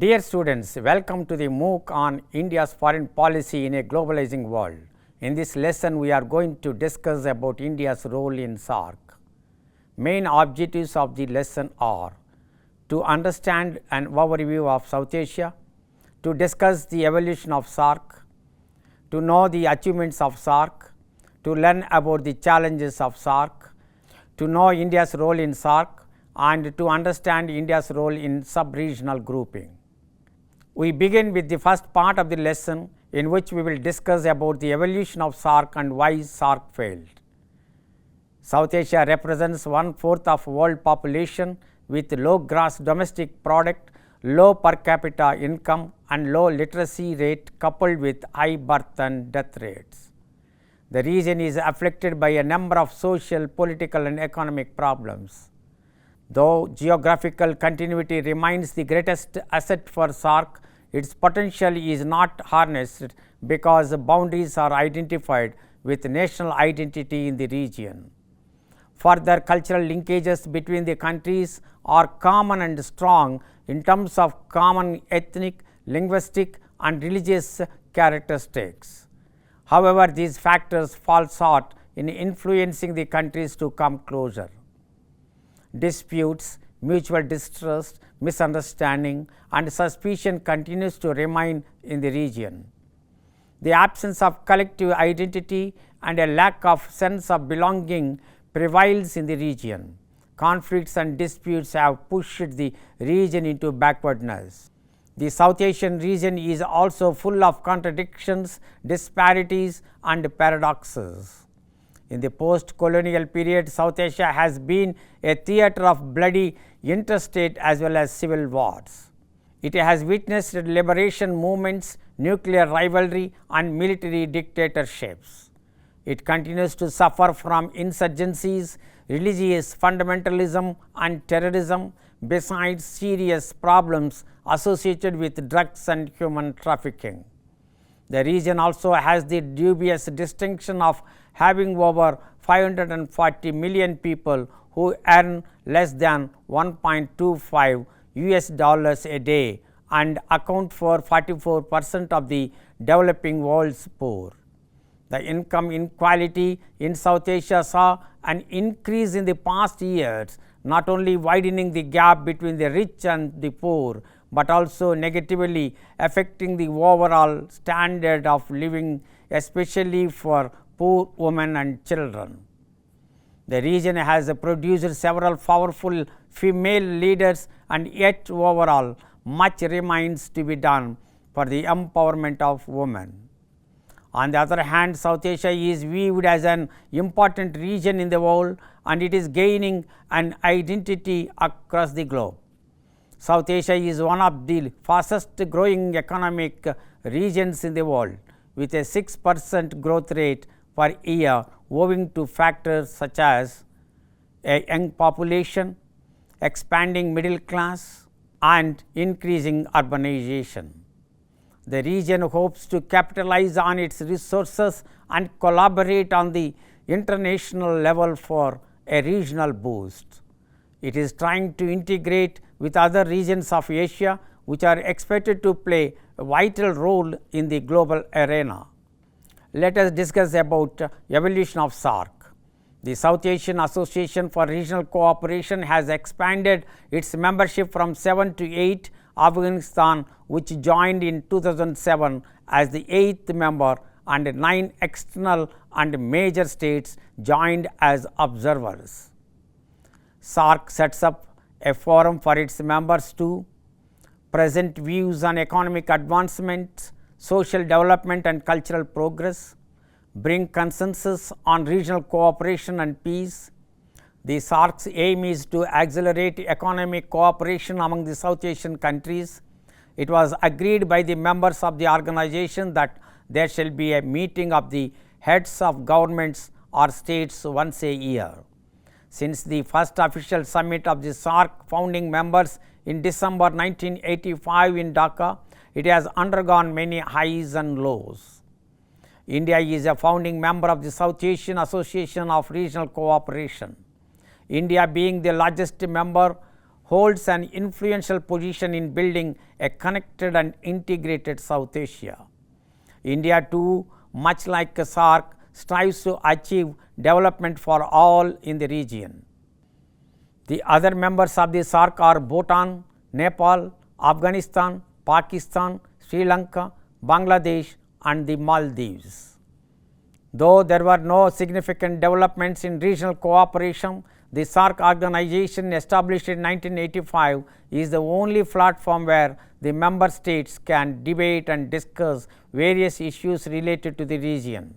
Dear students, welcome to the MOOC on India's foreign policy in a globalizing world. In this lesson, we are going to discuss about India's role in SAARC. Main objectives of the lesson are to understand an overview of South Asia, to discuss the evolution of SAARC, to know the achievements of SAARC, to learn about the challenges of SAARC, to know India's role in SAARC, and to understand India's role in sub-regional grouping. We begin with the first part of the lesson, in which we will discuss about the evolution of SAARC and why SAARC failed. South Asia represents 1/4 of world population with low gross domestic product, low per capita income and low literacy rate coupled with high birth and death rates. The region is afflicted by a number of social, political and economic problems. Though geographical continuity remains the greatest asset for SAARC, its potential is not harnessed because boundaries are identified with national identity in the region. Further, cultural linkages between the countries are common and strong in terms of common ethnic, linguistic and religious characteristics. However, these factors fall short in influencing the countries to come closer. Disputes, mutual distrust, misunderstanding and suspicion continues to remain in the region. The absence of collective identity and a lack of sense of belonging prevails in the region. Conflicts and disputes have pushed the region into backwardness. The South Asian region is also full of contradictions, disparities and paradoxes. In the post-colonial period, South Asia has been a theatre of bloody interstate as well as civil wars. It has witnessed liberation movements, nuclear rivalry and military dictatorships. It continues to suffer from insurgencies, religious fundamentalism and terrorism, besides serious problems associated with drugs and human trafficking. The region also has the dubious distinction of having over 540 million people who earn less than $1.25 a day and account for 44% of the developing world's poor. The income inequality in South Asia saw an increase in the past years, not only widening the gap between the rich and the poor, but also negatively affecting the overall standard of living, especially for poor women and children. The region has produced several powerful female leaders, and yet overall much remains to be done for the empowerment of women. On the other hand, South Asia is viewed as an important region in the world, and it is gaining an identity across the globe. South Asia is one of the fastest growing economic regions in the world, with a 6% growth rate per year, owing to factors such as a young population, expanding middle class and increasing urbanization. The region hopes to capitalize on its resources and collaborate on the international level for a regional boost. It is trying to integrate with other regions of Asia, which are expected to play a vital role in the global arena. Let us discuss about evolution of SAARC. The South Asian Association for Regional Cooperation has expanded its membership from 7 to 8. Afghanistan, which joined in 2007 as the 8th member, and 9 external and major states joined as observers. SAARC sets up a forum for its members to present views on economic advancement, social development and cultural progress, bring consensus on regional cooperation and peace. The SAARC's aim is to accelerate economic cooperation among the South Asian countries. It was agreed by the members of the organization that there shall be a meeting of the heads of governments or states once a year. Since the first official summit of the SAARC founding members in December 1985 in Dhaka, it has undergone many highs and lows. India is a founding member of the South Asian Association of Regional Cooperation. India, being the largest member, holds an influential position in building a connected and integrated South Asia. India too, much like SAARC, strives to achieve development for all in the region. The other members of the SAARC are Bhutan, Nepal, Afghanistan, Pakistan, Sri Lanka, Bangladesh and the Maldives. Though there were no significant developments in regional cooperation, the SAARC organization, established in 1985, is the only platform where the member states can debate and discuss various issues related to the region.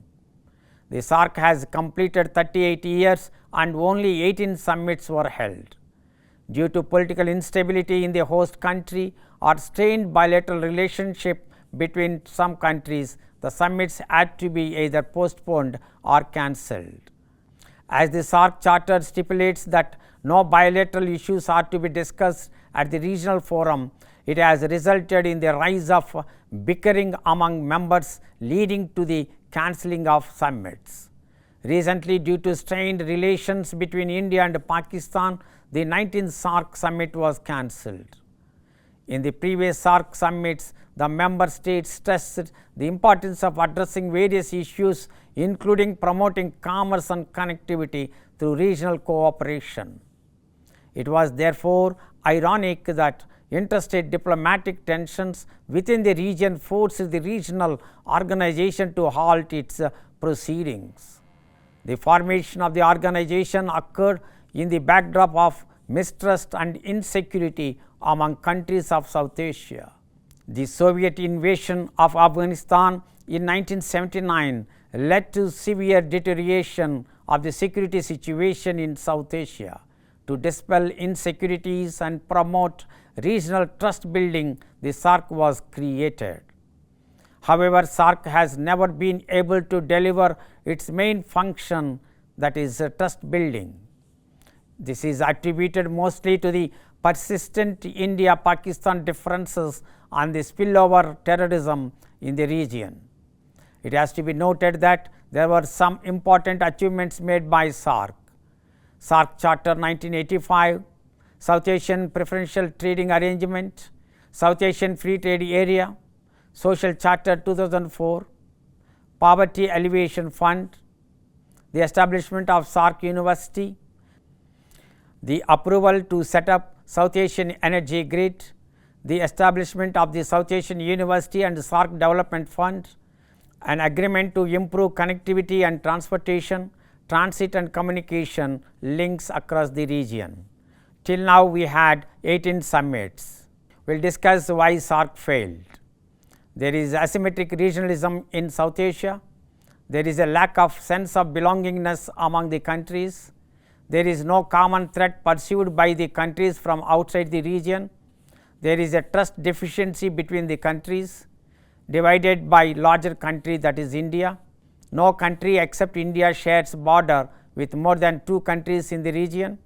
The SAARC has completed 38 years and only 18 summits were held. Due to political instability in the host country or strained bilateral relationship between some countries, the summits had to be either postponed or cancelled. As the SAARC Charter stipulates that no bilateral issues are to be discussed at the regional forum, it has resulted in the rise of bickering among members, leading to the cancelling of summits. Recently, due to strained relations between India and Pakistan, the 19th SAARC summit was cancelled. In the previous SAARC summits, the member states stressed the importance of addressing various issues, including promoting commerce and connectivity through regional cooperation. It was therefore ironic that interstate diplomatic tensions within the region forced the regional organization to halt its proceedings. The formation of the organization occurred in the backdrop of mistrust and insecurity among countries of South Asia. The Soviet invasion of Afghanistan in 1979 led to severe deterioration of the security situation in South Asia. To dispel insecurities and promote regional trust building, the SAARC was created. However, SAARC has never been able to deliver its main function, that is trust building. This is attributed mostly to the persistent India-Pakistan differences and the spillover terrorism in the region. It has to be noted that there were some important achievements made by SAARC. SAARC Charter 1985, South Asian Preferential Trading Arrangement, South Asian Free Trade Area, Social Charter 2004, Poverty Alleviation Fund, the establishment of SAARC University, the approval to set up South Asian Energy Grid, the establishment of the South Asian University and SAARC Development Fund, an agreement to improve connectivity and transportation, transit and communication links across the region. Till now we had 18 summits. We will discuss why SAARC failed. There is asymmetric regionalism in South Asia. There is a lack of sense of belongingness among the countries. There is no common threat pursued by the countries from outside the region. There is a trust deficiency between the countries, divided by larger country, that is India. No country except India shares border with more than 2 countries in the region.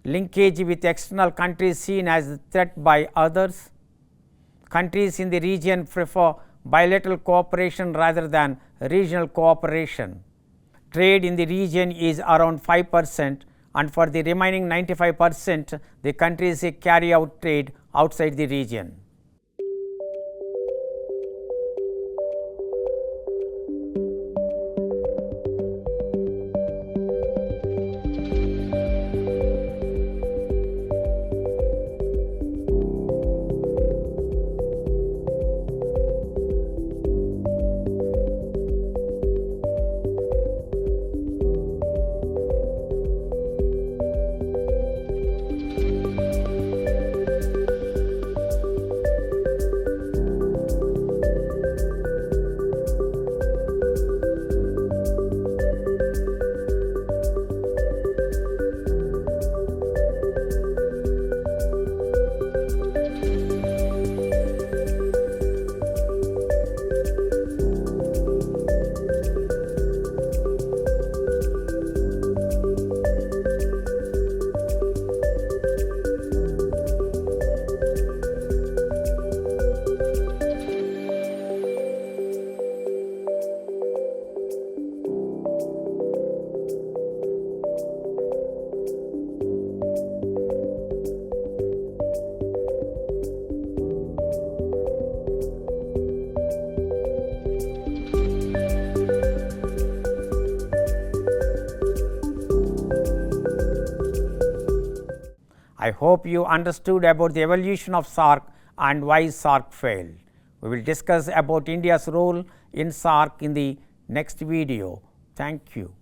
Linkage with external countries seen as a threat by others. Countries in the region prefer bilateral cooperation rather than regional cooperation. Trade in the region is around 5%, and for the remaining 95%, the countries carry out trade outside the region. I hope you understood about the evolution of SAARC and why SAARC failed. We will discuss about India's role in SAARC in the next video. Thank you.